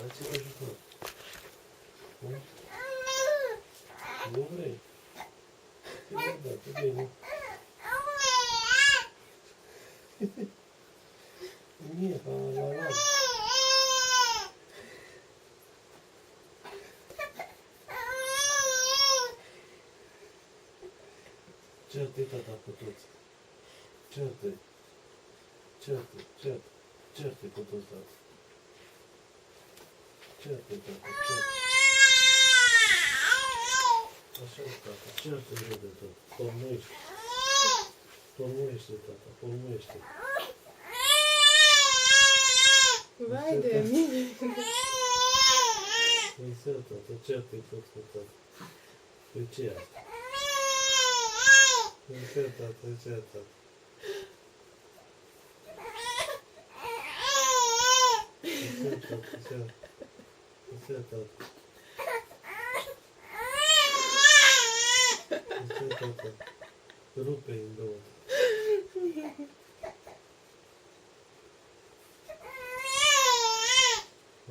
dați-vă ajutor. Nu vrei? Da, te bine. Mie, la. Certe-i tata cu toți. Certe-i. Certe-i cu toți, tata. Certe-i, tata, certe-i. Așa, tata, certe-i de tot. Pornește. Pornește, tata, pornește. Vai de mine! Însă, tata, certe-i tot cu tata. Păi ce e asta? Însă, tata, ce e tata? Însă, tata, ce e? Însă, tata. Însă, tata. Rupe-i în două.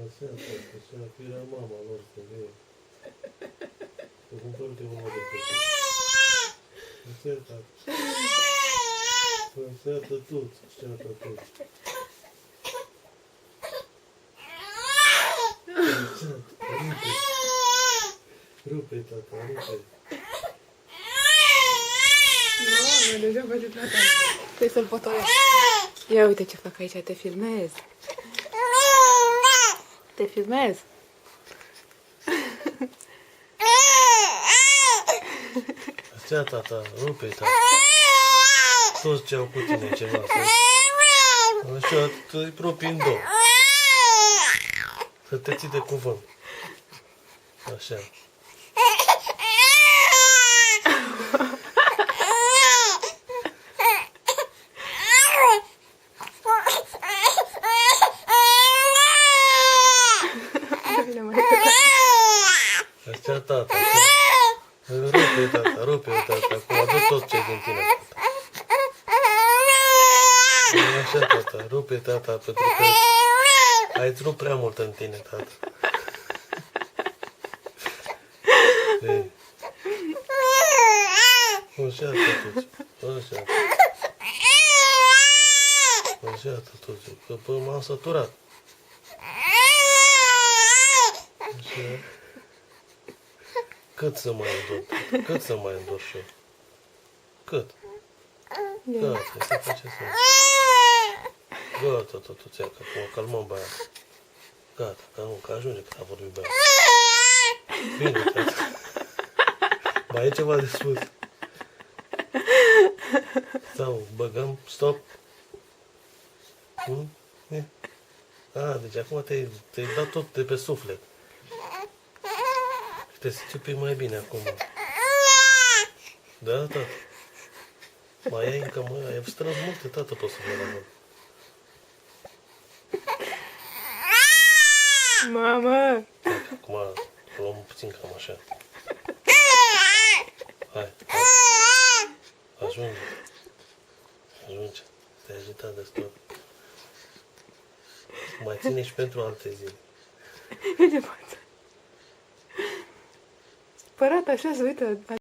Așa, tata, așa, că era mama lor să vei. Să cumpăr-te una de plăcut. Așa, tata. Așa, tătuț, așa, tătuț. Așa, rupe. Rupe, tata, rupe. Doamne, deja face tata. Trebuie să-l potolesc. Ia uite ce fac aici, te filmez. Te filmez. Așa, tata, rupe, tata. Toți ce au cu tine ceva. Așa, te-i propii în două. Să te ții de cuvânt. Așa. Așa, tata, așa. Rupe, tata, rupe, tata. Acum adu tot ce din tine. Așa, tata, rupe, tata, pentru că ai rupt prea mult în tine, tata. Ei. Așa, tătuț. Așa. Așa, tătuț. Că până m-am săturat. Așa. Cât să mai îndor? Cât să mai îndor și eu? Cât? Gata, să face să... Gata, tătuțea, că acum calmăm băiat. Gata, că ajunge cât a vorbit băiat. Bine, tata. Mai e ceva de spus? Sau băgăm stop? Deci acum te-ai dat tot de pe suflet. Te simți un pic mai bine acum. Da, tata? Mai ai încă, ai strâns multe, tata, pe suflet la mână. Mamă! Acum luăm puțin cam așa. Hai. Ajunge. Ajunge. Te-ai agitat destul. Mai ține și pentru alte zile. Uite fața. Spărat așa, se uită.